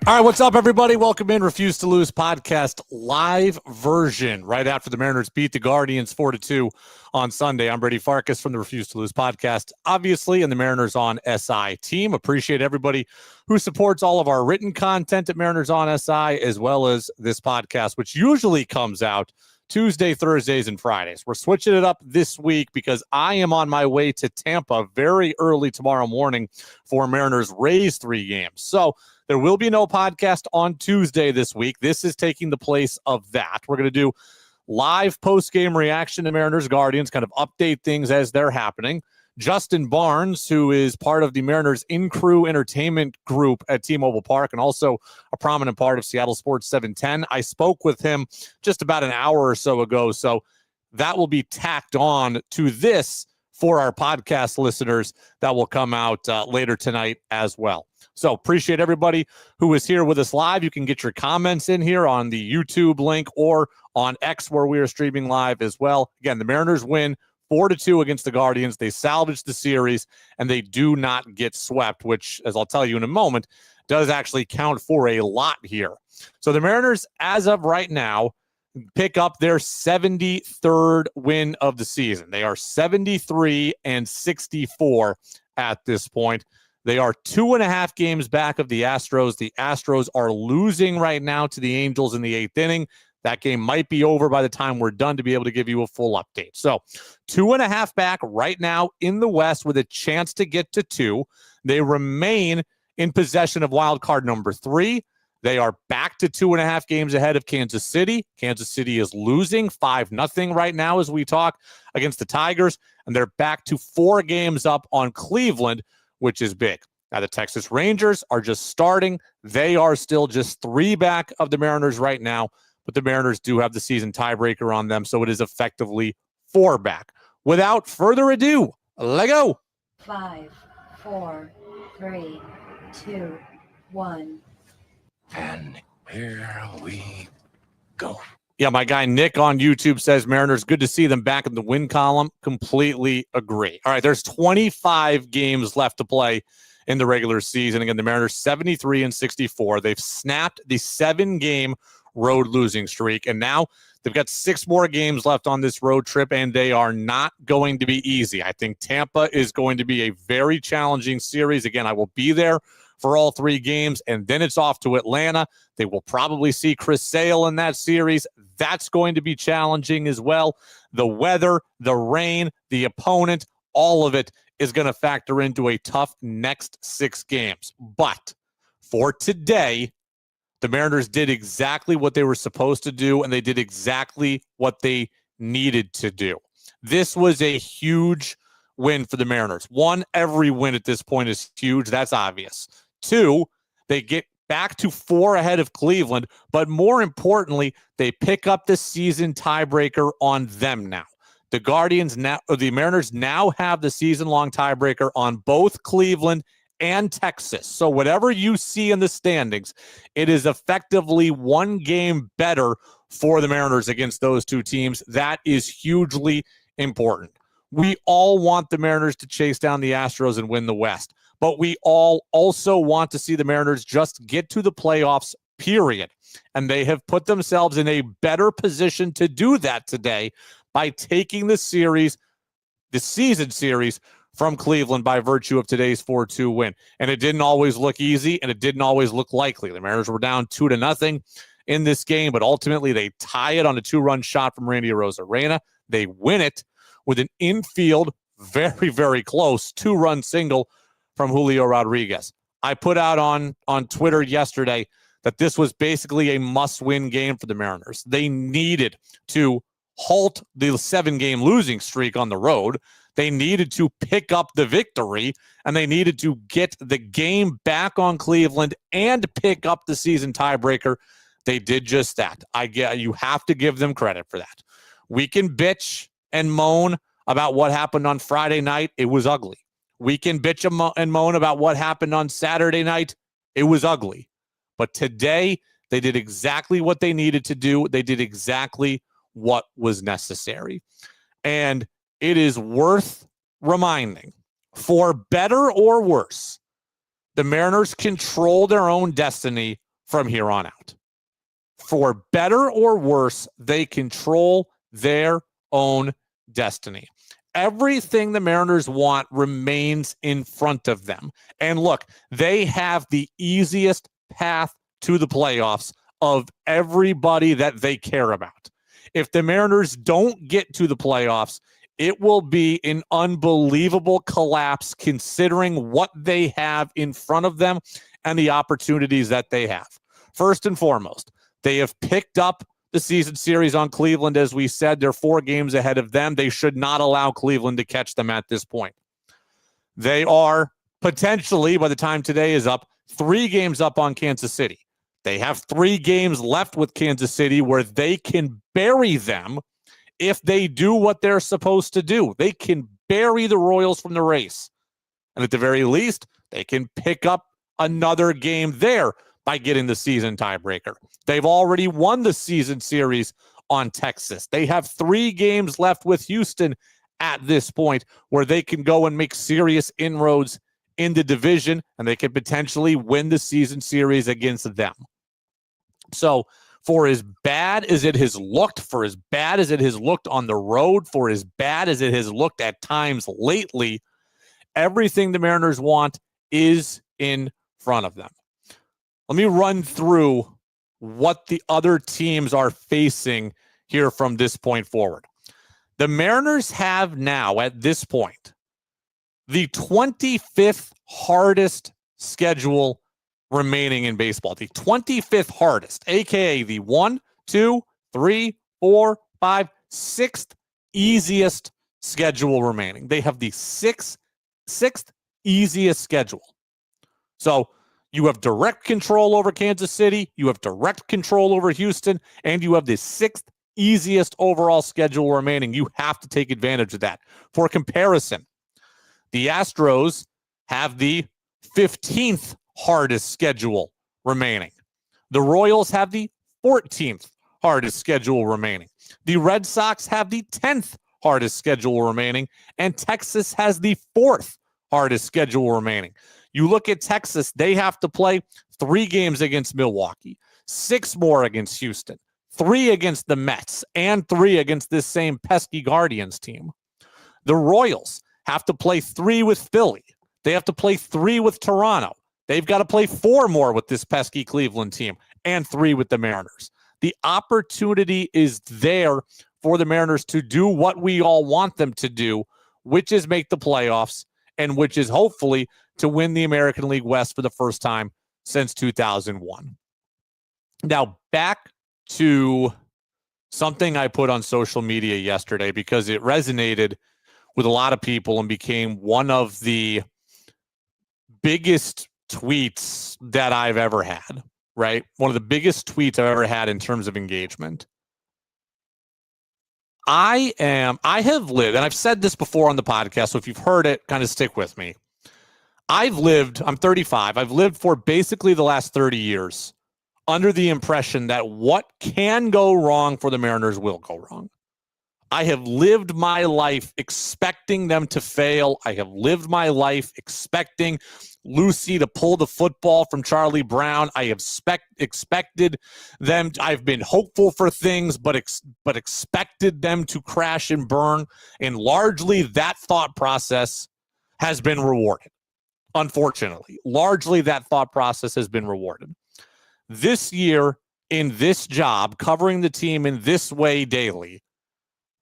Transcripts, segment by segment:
All right, what's up, everybody? Welcome in Refuse to Lose podcast live version right after the Mariners beat the Guardians 4-2 on Sunday. I'm Brady Farkas from the Refuse to Lose podcast, obviously, and the Mariners on SI team. Appreciate everybody who supports all of our written content at Mariners on SI, as well as this podcast, which usually comes out Tuesday, Thursdays, and Fridays. We're switching it up this week because I am on my way to Tampa very early tomorrow morning for Mariners Rays 3 games. So there will be no podcast on Tuesday this week. This is taking the place of that. We're going to do live post-game reaction to Mariners Guardians, kind of update things as they're happening. Justin Barnes, who is part of the Mariners in-crew entertainment group at T-Mobile Park and also a prominent part of Seattle Sports 710. I spoke with him just about an hour or so ago, so that will be tacked on to this for our podcast listeners that will come out later tonight as well. So appreciate everybody who is here with us live. You can get your comments in here on the YouTube link or on X where we are streaming live as well. Again, the Mariners win 4-2 against the Guardians. They salvaged the series, and they do not get swept, which, as I'll tell you in a moment, does actually count for a lot here. So the Mariners, as of right now, pick up their 73rd win of the season. They are 73-64 at this point. They are 2.5 games back of the Astros. The Astros are losing right now to the Angels in the 8th inning. That game might be over by the time we're done to be able to give you a full update. So 2.5 back right now in the West with a chance to get to 2. They remain in possession of wild card number 3. They are back to 2.5 games ahead of Kansas City. Kansas City is losing 5-0 right now as we talk against the Tigers, and they're back to 4 games up on Cleveland, which is big. Now, the Texas Rangers are just starting. They are still just 3 back of the Mariners right now, but the Mariners do have the season tiebreaker on them, so it is effectively 4 back. Without further ado, let go. 5, 4, 3, 2, 1. And here we go. Yeah, my guy Nick on YouTube says, Mariners, good to see them back in the win column. Completely agree. All right, there's 25 games left to play in the regular season. Again, the Mariners 73-64. They've snapped the 7-game road losing streak, and now they've got 6 more games left on this road trip, and they are not going to be easy. I think Tampa is going to be a very challenging series. Again, I will be there for all 3 games, and then it's off to Atlanta. They will probably see Chris Sale in that series. That's going to be challenging as well. The weather, the rain, the opponent, all of it is going to factor into a tough next 6 games. But for today, the Mariners did exactly what they were supposed to do, and they did exactly what they needed to do. This was a huge win for the Mariners. 1, every win at this point is huge. That's obvious. 2, they get back to 4 ahead of Cleveland, but more importantly, they pick up the season tiebreaker on them now. The Mariners now have the season-long tiebreaker on both Cleveland and Texas. So whatever you see in the standings, it is effectively 1 game better for the Mariners against those 2 teams. That is hugely important. We all want the Mariners to chase down the Astros and win the West, but we all also want to see the Mariners just get to the playoffs, period. And they have put themselves in a better position to do that today by taking the season series from Cleveland by virtue of today's 4-2 win. And it didn't always look easy, and it didn't always look likely. The Mariners were down 2-0 in this game, but ultimately they tie it on a 2-run shot from Randy Arozarena. They win it with an infield, very, very close 2-run single from Julio Rodriguez. I put out on Twitter yesterday that this was basically a must-win game for the Mariners. They needed to halt the 7-game losing streak on the road. They needed to pick up the victory, and they needed to get the game back on Cleveland and pick up the season tiebreaker. They did just that. You have to give them credit for that. We can bitch and moan about what happened on Friday night. It was ugly. We can bitch and moan about what happened on Saturday night. It was ugly. But today, they did exactly what they needed to do. They did exactly what was necessary. And it is worth reminding, for better or worse, the Mariners control their own destiny from here on out. For better or worse, they control their own destiny. Everything the Mariners want remains in front of them. And look, they have the easiest path to the playoffs of everybody that they care about. If the Mariners don't get to the playoffs, it will be an unbelievable collapse considering what they have in front of them and the opportunities that they have. First and foremost, they have picked up the season series on Cleveland. As we said, they're 4 games ahead of them. They should not allow Cleveland to catch them at this point. They are potentially, by the time today is up, 3 games up on Kansas City. They have 3 games left with Kansas City where they can bury them if they do what they're supposed to do. They can bury the Royals from the race. And at the very least, they can pick up another game there by getting the season tiebreaker. They've already won the season series on Texas. They have 3 games left with Houston at this point where they can go and make serious inroads in the division, and they could potentially win the season series against them. So for as bad as it has looked, for as bad as it has looked on the road, for as bad as it has looked at times lately, everything the Mariners want is in front of them. Let me run through what the other teams are facing here from this point forward. The Mariners have now, at this point, the 25th hardest schedule remaining in baseball. The 25th hardest, aka the 1, 2, 3, 4, 5, 6th easiest schedule remaining. They have the sixth easiest schedule. So you have direct control over Kansas City, you have direct control over Houston, and you have the 6th easiest overall schedule remaining. You have to take advantage of that. For comparison, the Astros have the 15th hardest schedule remaining. The Royals have the 14th hardest schedule remaining. The Red Sox have the 10th hardest schedule remaining, and Texas has the 4th hardest schedule remaining. You look at Texas, they have to play 3 games against Milwaukee, 6 more against Houston, 3 against the Mets, and 3 against this same pesky Guardians team. The Royals have to play 3 with Philly. They have to play 3 with Toronto. They've got to play 4 more with this pesky Cleveland team and 3 with the Mariners. The opportunity is there for the Mariners to do what we all want them to do, which is make the playoffs and which is hopefully to win the American League West for the first time since 2001. Now, back to something I put on social media yesterday because it resonated with a lot of people and became one of the biggest tweets that I've ever had, right? One of the biggest tweets I've ever had in terms of engagement. I have lived, and I've said this before on the podcast, so if you've heard it, kind of stick with me. I'm 35. I've lived for basically the last 30 years under the impression that what can go wrong for the Mariners will go wrong. I have lived my life expecting them to fail. I have lived my life expecting Lucy to pull the football from Charlie Brown. I have expected them. I've been hopeful for things, but expected them to crash and burn. And largely that thought process has been rewarded. Unfortunately, largely that thought process has been rewarded. This year, in this job, covering the team in this way daily,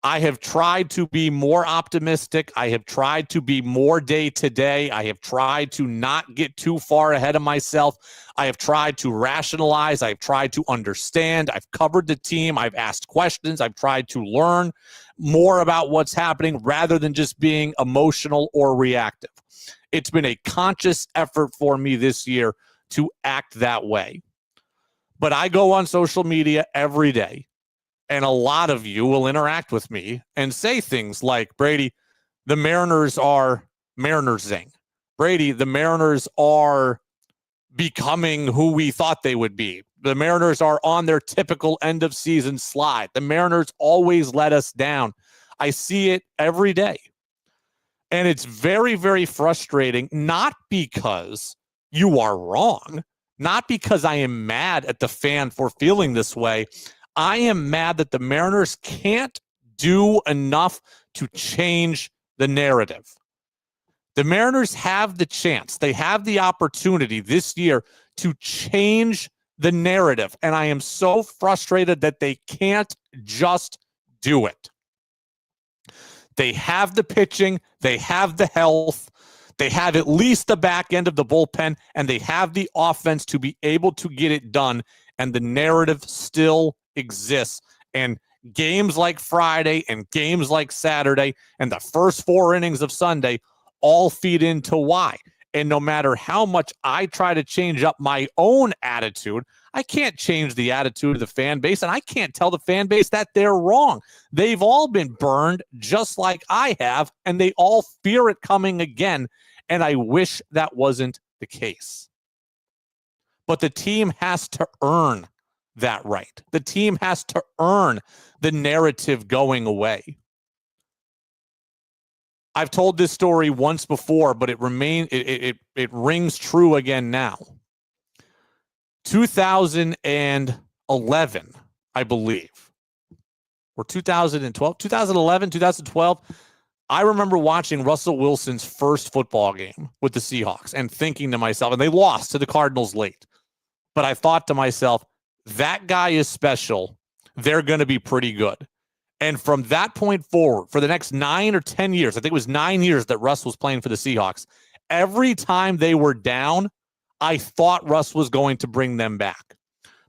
I have tried to be more optimistic. I have tried to be more day to day. I have tried to not get too far ahead of myself. I have tried to rationalize. I've tried to understand. I've covered the team. I've asked questions. I've tried to learn more about what's happening rather than just being emotional or reactive. It's been a conscious effort for me this year to act that way. But I go on social media every day, and a lot of you will interact with me and say things like, Brady, the Mariners are Marinersing. Brady, the Mariners are becoming who we thought they would be. The Mariners are on their typical end of season slide. The Mariners always let us down. I see it every day. And it's very, very frustrating, not because you are wrong. not because I am mad at the fan for feeling this way. I am mad that the Mariners can't do enough to change the narrative. The Mariners have the chance. They have the opportunity this year to change the narrative. And I am so frustrated that they can't just do it. They have the pitching. They have the health. They have at least the back end of the bullpen, and they have the offense to be able to get it done. And the narrative still exists. And games like Friday and games like Saturday and the first 4 innings of Sunday all feed into why. And no matter how much I try to change up my own attitude, I can't change the attitude of the fan base, and I can't tell the fan base that they're wrong. They've all been burned just like I have, and they all fear it coming again, and I wish that wasn't the case. But the team has to earn that right. The team has to earn the narrative going away. I've told this story once before, but it rings true again now. 2011, I believe, or 2012, 2011, 2012. I remember watching Russell Wilson's first football game with the Seahawks and thinking to myself, and they lost to the Cardinals late, but I thought to myself, that guy is special. They're going to be pretty good. And from that point forward, for the next 9 or 10 years, I think it was 9 years that Russ was playing for the Seahawks, every time they were down, I thought Russ was going to bring them back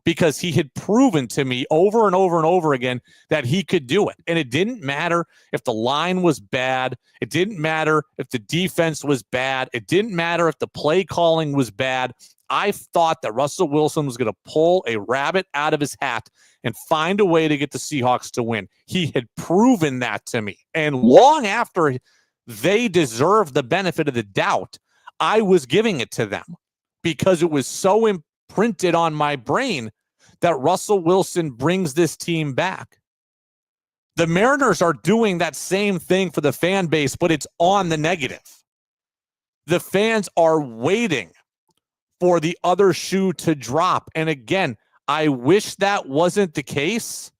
because he had proven to me over and over and over again that he could do it. And it didn't matter if the line was bad. It didn't matter if the defense was bad. It didn't matter if the play calling was bad. I thought that Russell Wilson was going to pull a rabbit out of his hat and find a way to get the Seahawks to win. He had proven that to me. And long after they deserved the benefit of the doubt, I was giving it to them because it was so imprinted on my brain that Russell Wilson brings this team back. The Mariners are doing that same thing for the fan base, but it's on the negative. The fans are waiting for the other shoe to drop. And again, I wish that wasn't the case.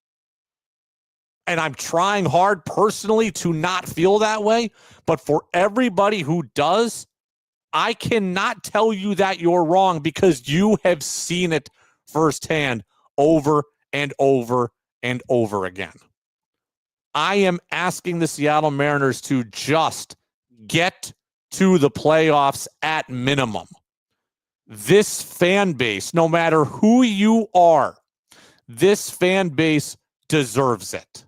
And I'm trying hard personally to not feel that way. But for everybody who does, I cannot tell you that you're wrong because you have seen it firsthand over and over and over again. I am asking the Seattle Mariners to just get to the playoffs at minimum. This fan base, no matter who you are, this fan base deserves it.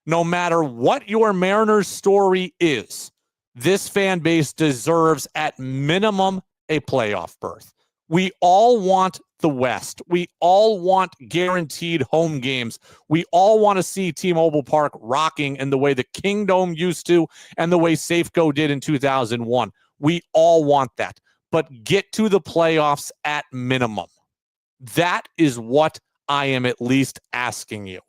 No matter what your Mariners story is, this fan base deserves at minimum a playoff berth. We all want the West. We all want guaranteed home games. We all want to see T-Mobile Park rocking in the way the Kingdome used to and the way Safeco did in 2001. We all want that. But get to the playoffs at minimum. That is what I am at least asking you.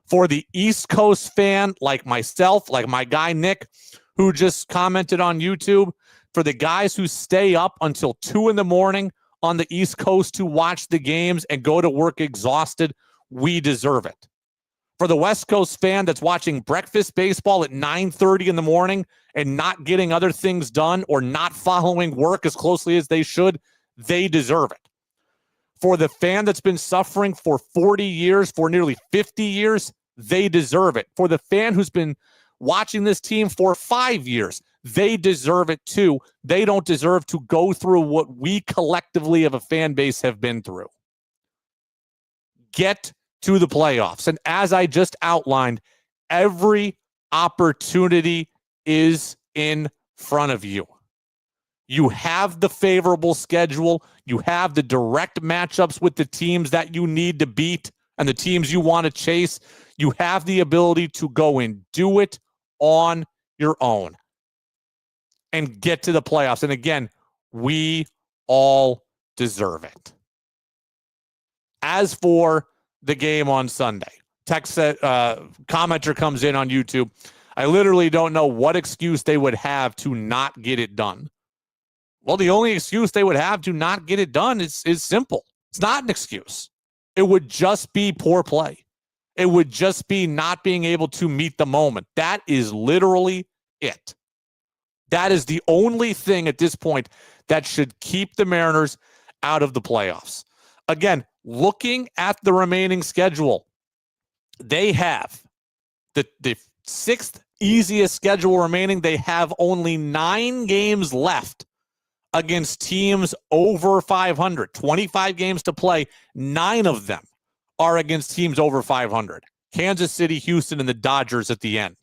For the East Coast fan like myself, like my guy Nick, who just commented on YouTube, for the guys who stay up until 2 a.m. on the East Coast to watch the games and go to work exhausted, we deserve it. For the West Coast fan that's watching breakfast baseball at 9:30 in the morning and not getting other things done or not following work as closely as they should, they deserve it. For the fan that's been suffering for 40 years, for nearly 50 years, they deserve it. For the fan who's been watching this team for 5 years, they deserve it too. They don't deserve to go through what we collectively of a fan base have been through. Get to the playoffs. And as I just outlined, every opportunity is in front of you. You have the favorable schedule. You have the direct matchups with the teams that you need to beat and the teams you want to chase. You have the ability to go and do it on your own and get to the playoffs. And again, we all deserve it. As for the game on Sunday, commenter comes in on YouTube. I literally don't know what excuse they would have to not get it done. Well, the only excuse they would have to not get it done is simple. It's not an excuse. It would just be poor play. It would just be not being able to meet the moment. That is literally it. That is the only thing at this point that should keep the Mariners out of the playoffs. Again, looking at the remaining schedule, they have the sixth easiest schedule remaining. They have only 9 games left against teams over 500. 25 games to play. 9 of them are against teams over 500. Kansas City, Houston, and the Dodgers at the end.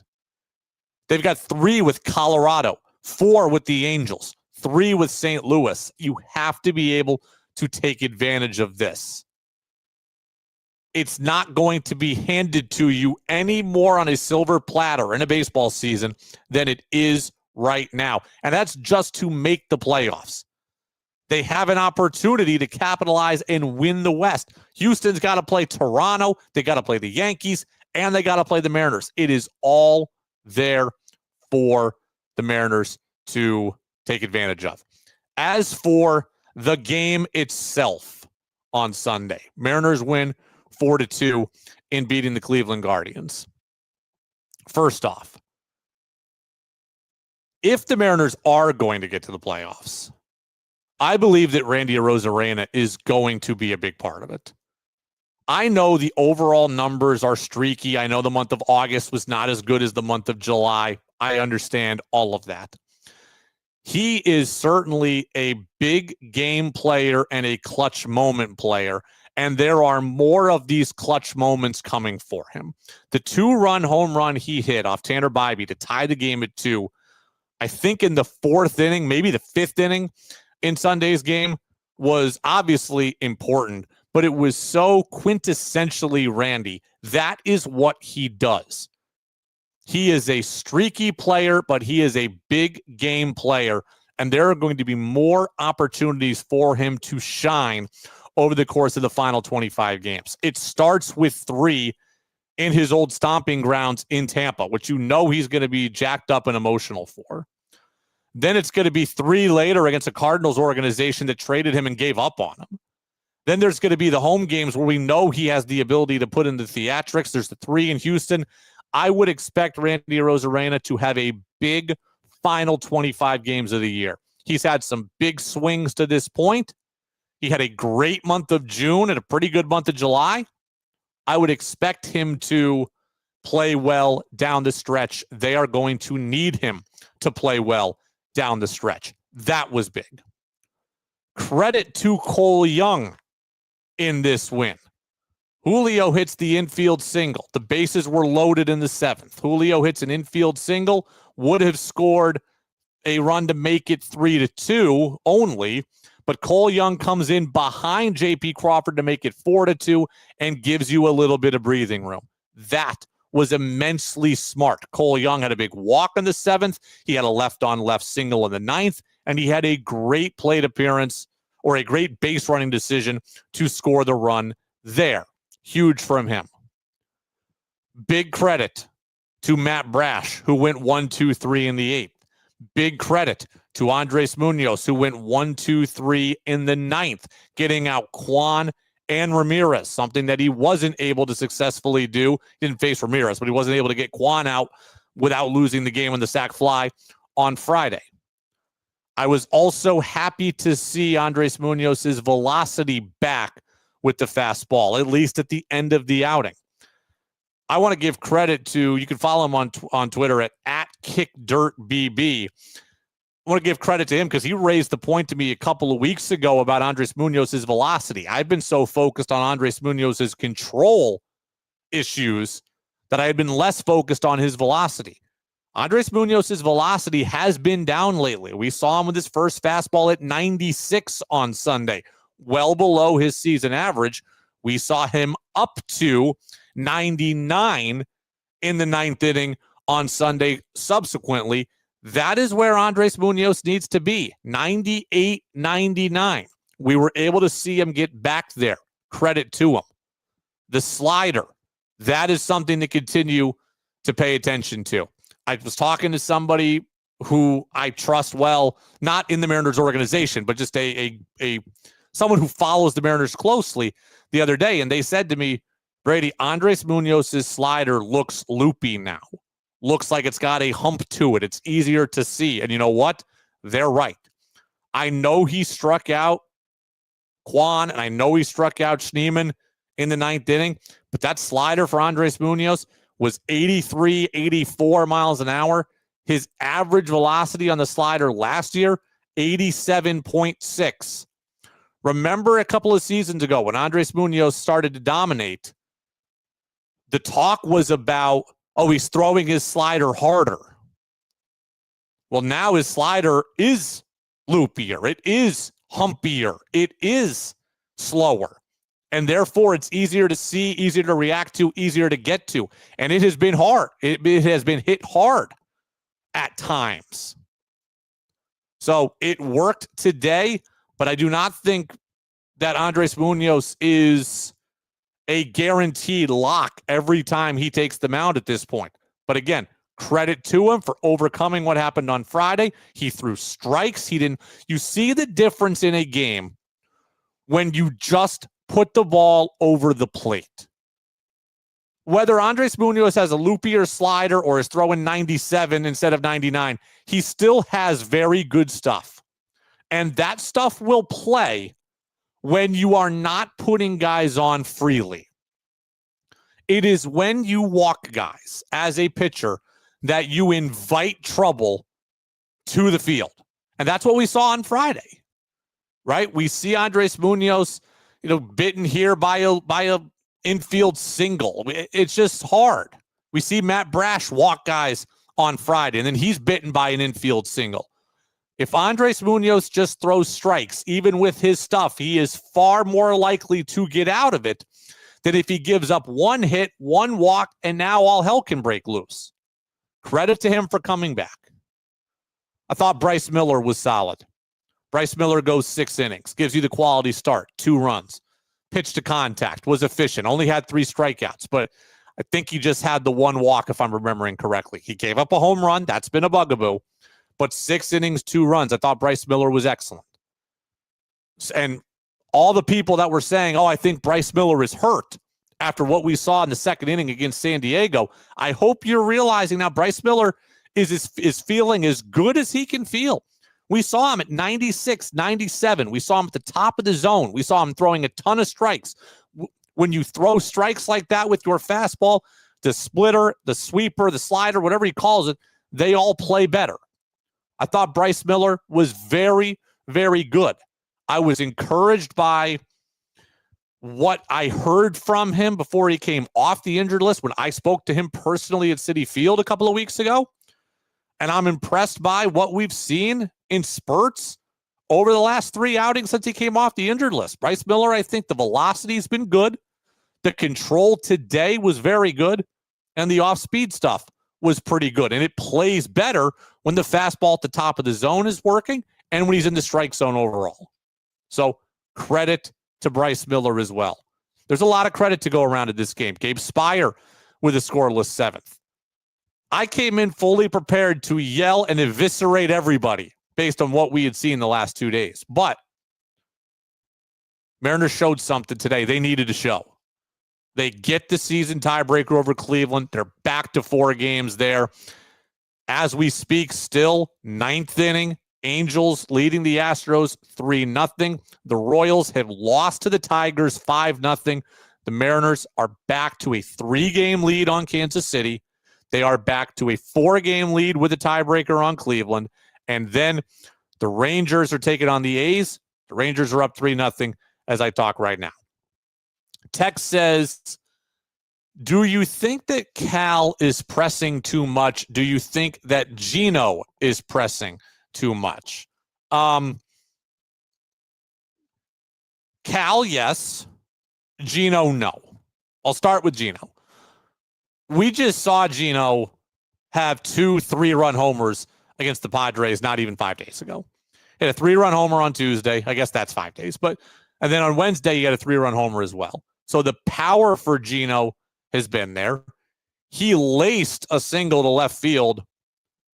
They've got 3 with Colorado, 4 with the Angels, 3 with St. Louis. You have to be able to take advantage of this. It's not going to be handed to you any more on a silver platter in a baseball season than it is right now. And that's just to make the playoffs. They have an opportunity to capitalize and win the West. Houston's got to play Toronto. They got to play the Yankees, and they got to play the Mariners. It is all there for the Mariners to take advantage of. As for the game itself on Sunday, Mariners win 4-2 in beating the Cleveland Guardians. First off, if the Mariners are going to get to the playoffs, I believe that Randy Arozarena is going to be a big part of it. I know the overall numbers are streaky. I know the month of August was not as good as the month of July. I understand all of that. He is certainly a big game player and a clutch moment player, and there are more of these clutch moments coming for him. The 2-run home run he hit off Tanner Bybee to tie the game at 2, I think in the 4th inning, maybe the 5th inning in Sunday's game, was obviously important, but it was so quintessentially Randy. That is what he does. He is a streaky player, but he is a big game player, and there are going to be more opportunities for him to shine over the course of the final 25 games. It starts with 3 in his old stomping grounds in Tampa, which you know he's going to be jacked up and emotional for. Then it's going to be 3 later against a Cardinals organization that traded him and gave up on him. Then there's going to be the home games where we know he has the ability to put in the theatrics. There's the 3 in Houston. I would expect Randy Arozarena to have a big final 25 games of the year. He's had some big swings to this point. He had a great month of June and a pretty good month of July. I would expect him to play well down the stretch. They are going to need him to play well down the stretch. That was big. Credit to Cole Young in this win. Julio hits the infield single. The bases were loaded in the 7th. Julio hits an infield single, would have scored a run to make it 3-2 only, but Cole Young comes in behind J.P. Crawford to make it 4-2 and gives you a little bit of breathing room. That was immensely smart. Cole Young had a big walk in the 7th. He had a left-on-left single in the 9th, and he had a great plate appearance or a great base running decision to score the run there. Huge from him. Big credit to Matt Brash, who went 1-2-3 in the 8th. Big credit to Andres Munoz, who went 1-2-3 in the 9th, getting out Kwan and Ramirez, something that he wasn't able to successfully do. He didn't face Ramirez, but he wasn't able to get Kwan out without losing the game on the sac fly on Friday. I was also happy to see Andres Munoz's velocity back with the fastball, at least at the end of the outing. I want to give credit to, you can follow him on Twitter at @KickDirtBB. I want to give credit to him because he raised the point to me a couple of weeks ago about Andres Munoz's velocity. I've been so focused on Andres Munoz's control issues that I had been less focused on his velocity. Andres Munoz's velocity has been down lately. We saw him with his first fastball at 96 on Sunday, well below his season average. We saw him up to 99 in the 9th inning on Sunday subsequently. That is where Andres Munoz needs to be, 98, 99. We were able to see him get back there. Credit to him. The slider, that is something to continue to pay attention to. I was talking to somebody who I trust well, not in the Mariners organization, but just a someone who follows the Mariners closely the other day. And they said to me, Brady, Andres Munoz's slider looks loopy now. Looks like it's got a hump to it. It's easier to see. And you know what? They're right. I know he struck out Kwan, and I know he struck out Schneemann in the 9th inning, but that slider for Andres Munoz was 83, 84 miles an hour. His average velocity on the slider last year, 87.6. Remember a couple of seasons ago when Andres Munoz started to dominate, the talk was about, oh, he's throwing his slider harder. Well, now his slider is loopier. It is humpier. It is slower. And therefore, it's easier to see, easier to react to, easier to get to. And it has been hard. It has been hit hard at times. So it worked today, but I do not think that Andres Munoz is a guaranteed lock every time he takes the mound at this point. But again, credit to him for overcoming what happened on Friday. He threw strikes. You see the difference in a game when you just put the ball over the plate. Whether Andres Munoz has a loopier slider or is throwing 97 instead of 99, he still has very good stuff. And that stuff will play when you are not putting guys on freely. It is when you walk guys as a pitcher that you invite trouble to the field. And that's what we saw on Friday, right? We see Andres Munoz, bitten here by a infield single. It's just hard. We see Matt Brash walk guys on Friday, and then he's bitten by an infield single. If Andres Munoz just throws strikes, even with his stuff, he is far more likely to get out of it than if he gives up one hit, one walk, and now all hell can break loose. Credit to him for coming back. I thought Bryce Miller was solid. Bryce Miller goes 6 innings, gives you the quality start, 2 runs, pitch to contact, was efficient, only had 3 strikeouts, but I think he just had the 1 walk, if I'm remembering correctly. He gave up a home run. That's been a bugaboo. But 6 innings, 2 runs. I thought Bryce Miller was excellent. And all the people that were saying, oh, I think Bryce Miller is hurt after what we saw in the 2nd inning against San Diego, I hope you're realizing now Bryce Miller is feeling as good as he can feel. We saw him at 96, 97. We saw him at the top of the zone. We saw him throwing a ton of strikes. When you throw strikes like that with your fastball, the splitter, the sweeper, the slider, whatever he calls it, they all play better. I thought Bryce Miller was very, very good. I was encouraged by what I heard from him before he came off the injured list when I spoke to him personally at Citi Field a couple of weeks ago. And I'm impressed by what we've seen in spurts over the last 3 outings since he came off the injured list. Bryce Miller, I think the velocity's been good. The control today was very good. And the off-speed stuff was pretty good. And it plays better when the fastball at the top of the zone is working and when he's in the strike zone overall. So credit to Bryce Miller as well. There's a lot of credit to go around in this game. Gabe Spire with a scoreless 7th. I came in fully prepared to yell and eviscerate everybody based on what we had seen the last 2 days. But Mariners showed something today they needed to show. They get the season tiebreaker over Cleveland. They're back to 4 games there. As we speak, still 9th inning. Angels leading the Astros 3-0. The Royals have lost to the Tigers 5-0. The Mariners are back to a 3-game lead on Kansas City. They are back to a 4-game lead with a tiebreaker on Cleveland. And then the Rangers are taking on the A's. The Rangers are up 3-0 as I talk right now. Tex says, do you think that Cal is pressing too much? Do you think that Gino is pressing too much? Cal, yes. Gino, no. I'll start with Gino. We just saw Gino have 2 3-run homers against the Padres not even 5 days ago. He had a 3-run homer on Tuesday. I guess that's 5 days. And then on Wednesday, he had a 3-run homer as well. So the power for Gino has been there. He laced a single to left field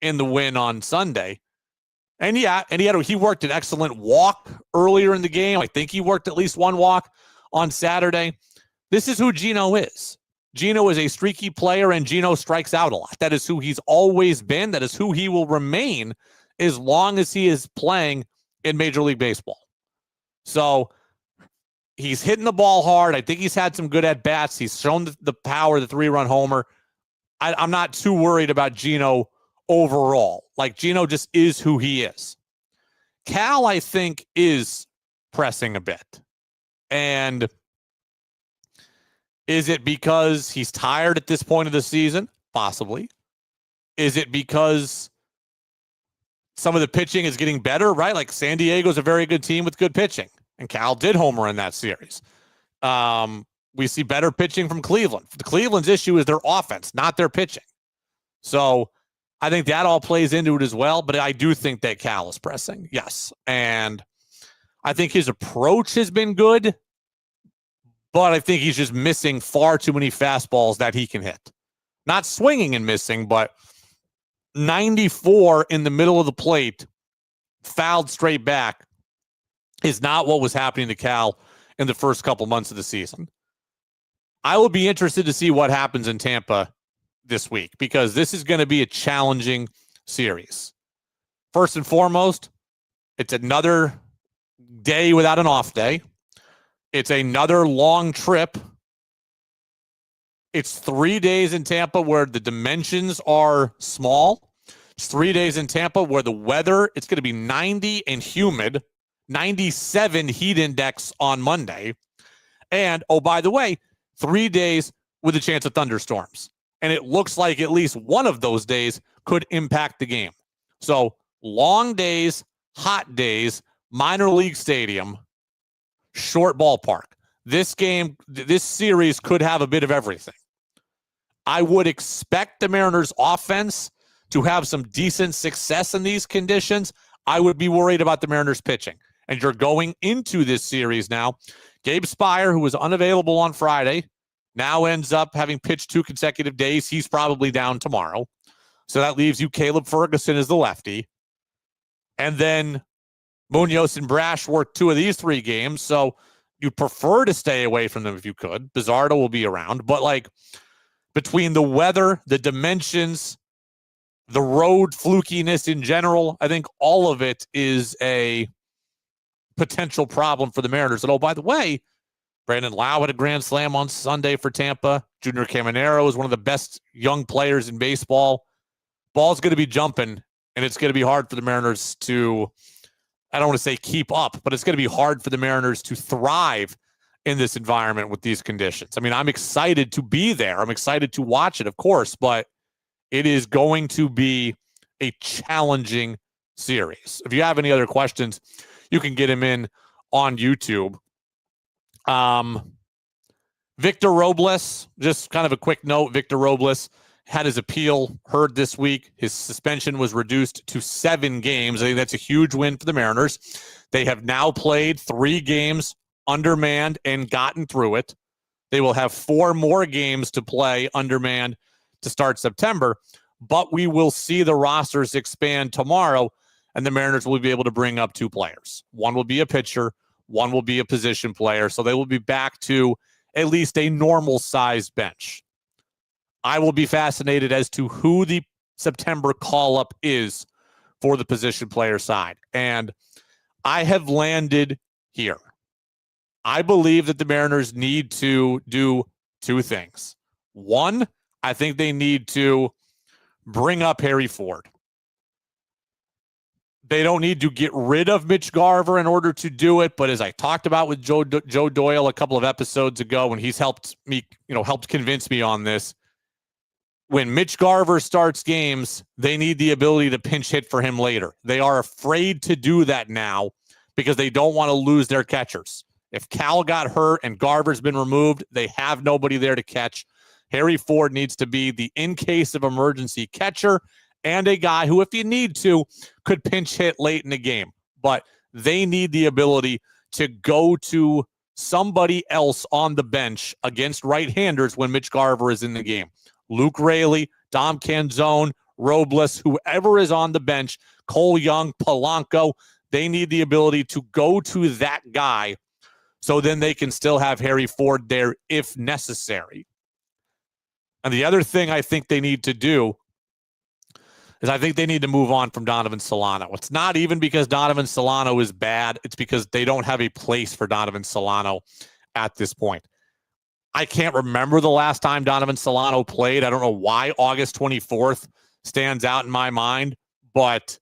in the win on Sunday. And he worked an excellent walk earlier in the game. I think he worked at least one walk on Saturday. This is who Gino is. Gino is a streaky player, and Gino strikes out a lot. That is who he's always been. That is who he will remain as long as he is playing in Major League Baseball. So he's hitting the ball hard. I think he's had some good at-bats. He's shown the power, the 3-run homer. I'm not too worried about Gino overall. Like, Gino just is who he is. Cal, I think, is pressing a bit. And is it because he's tired at this point of the season? Possibly. Is it because some of the pitching is getting better, right? Like, San Diego's a very good team with good pitching, and Cal did homer in that series. We see better pitching from Cleveland. Cleveland's issue is their offense, not their pitching. So I think that all plays into it as well, but I do think that Cal is pressing, yes. And I think his approach has been good, but I think he's just missing far too many fastballs that he can hit. Not swinging and missing, but 94 in the middle of the plate, fouled straight back, is not what was happening to Cal in the first couple months of the season. I will be interested to see what happens in Tampa this week, because this is going to be a challenging series. First and foremost, it's another day without an off day. It's another long trip. It's 3 days in Tampa where the dimensions are small. It's 3 days in Tampa where the weather, it's going to be 90 and humid, 97 heat index on Monday. And, oh, by the way, 3 days with a chance of thunderstorms. And it looks like at least one of those days could impact the game. So long days, hot days, minor league stadium, short ballpark. This game, this series could have a bit of everything. I would expect the Mariners offense to have some decent success in these conditions. I would be worried about the Mariners pitching. And you're going into this series now. Gabe Spire, who was unavailable on Friday, now ends up having pitched 2 consecutive days. He's probably down tomorrow. So that leaves you Caleb Ferguson as the lefty. And then Munoz and Brash worked 2 of these 3 games. So you'd prefer to stay away from them if you could. Bizzardo will be around. But, like, between the weather, the dimensions, the road flukiness in general, I think all of it is a potential problem for the Mariners. And, oh, by the way, Brandon Lau had a grand slam on Sunday for Tampa. Junior Caminero is one of the best young players in baseball. Ball's going to be jumping, and it's going to be hard for the Mariners to, I don't want to say keep up, but it's going to be hard for the Mariners to thrive in this environment with these conditions. I mean, I'm excited to be there. I'm excited to watch it, of course, but it is going to be a challenging series. If you have any other questions, you can get them in on YouTube. Victor Robles, just kind of a quick note. Victor Robles had his appeal heard this week. His suspension was reduced to 7 games. I think that's a huge win for the Mariners. They have now played 3 games undermanned and gotten through it. They will have 4 more games to play undermanned to start September, but we will see the rosters expand tomorrow, and the Mariners will be able to bring up 2 players. One will be a pitcher, one will be a position player, so they will be back to at least a normal-sized bench. I will be fascinated as to who the September call-up is for the position player side, and I have landed here. I believe that the Mariners need to do 2 things. One, I think they need to bring up Harry Ford. They don't need to get rid of Mitch Garver in order to do it, but as I talked about with Joe Doyle a couple of episodes ago, when he's helped me, helped convince me on this, when Mitch Garver starts games, they need the ability to pinch hit for him later. They are afraid to do that now because they don't want to lose their catchers. If Cal got hurt and Garver's been removed, they have nobody there to catch. Harry Ford needs to be the in case of emergency catcher and a guy who, if you need to, could pinch hit late in the game. But they need the ability to go to somebody else on the bench against right-handers when Mitch Garver is in the game. Luke Raley, Dom Canzone, Robles, whoever is on the bench, Cole Young, Polanco, they need the ability to go to that guy so then they can still have Harry Ford there if necessary. And the other thing I think they need to do is I think they need to move on from Donovan Solano. It's not even because Donovan Solano is bad. It's because they don't have a place for Donovan Solano at this point. I can't remember the last time Donovan Solano played. I don't know why August 24th stands out in my mind, but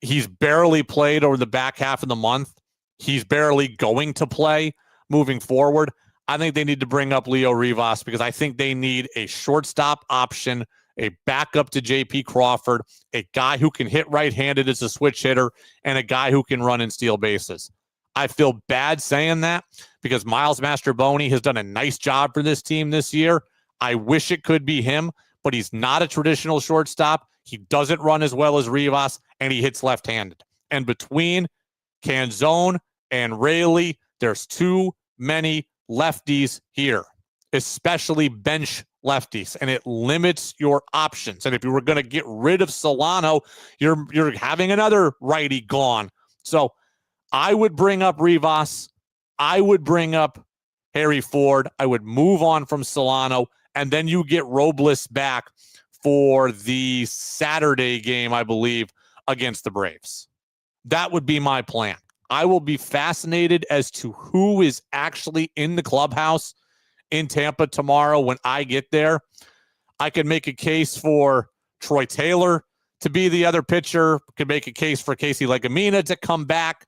he's barely played over the back half of the month. He's barely going to play moving forward. I think they need to bring up Leo Rivas because I think they need a shortstop option, a backup to J.P. Crawford, a guy who can hit right-handed as a switch hitter, and a guy who can run and steal bases. I feel bad saying that because Miles Mastroboni has done a nice job for this team this year. I wish it could be him, but he's not a traditional shortstop. He doesn't run as well as Rivas, and he hits left-handed. And between Canzone and Raley, there's too many lefties here, especially bench lefties, and it limits your options. And if you were going to get rid of Solano, you're having another righty gone. So I would bring up Rivas. I would bring up Harry Ford. I would move on from Solano, and then you get Robles back for the Saturday game, I believe, against the Braves. That would be my plan. I will be fascinated as to who is actually in the clubhouse in Tampa tomorrow when I get there. I could make a case for Troy Taylor to be the other pitcher. Could make a case for Casey Legumina to come back.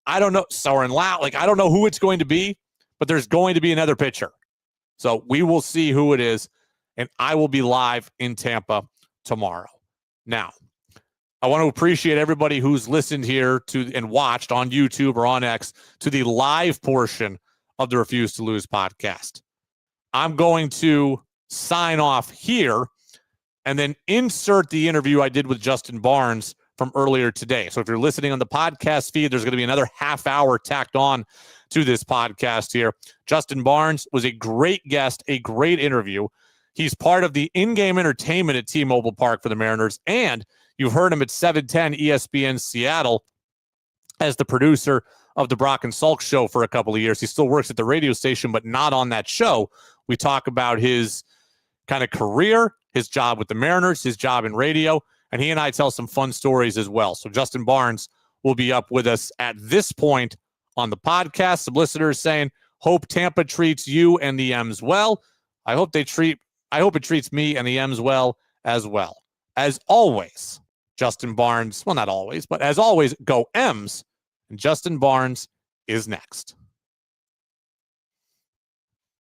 I don't know. Soren Lau. I don't know who it's going to be, but there's going to be another pitcher. So we will see who it is, and I will be live in Tampa tomorrow. Now, I want to appreciate everybody who's listened here to and watched on YouTube or on X to the live portion of the Refuse to Lose podcast. I'm going to sign off here and then insert the interview I did with Justin Barnes from earlier today. So if you're listening on the podcast feed, there's going to be another half hour tacked on to this podcast here. Justin Barnes was a great guest, a great interview. He's part of the in-game entertainment at T-Mobile Park for the Mariners, and you've heard him at 710 ESPN Seattle as the producer of the Brock and Salk show for a couple of years. He still works at the radio station, but not on that show. We talk about his kind of career, his job with the Mariners, his job in radio, and he and I tell some fun stories as well. So Justin Barnes will be up with us at this point on the podcast. Some listeners saying, hope Tampa treats you and the M's well. I hope it treats me and the M's well as well. As always, Justin Barnes, well, not always, but as always, go M's, and Justin Barnes is next.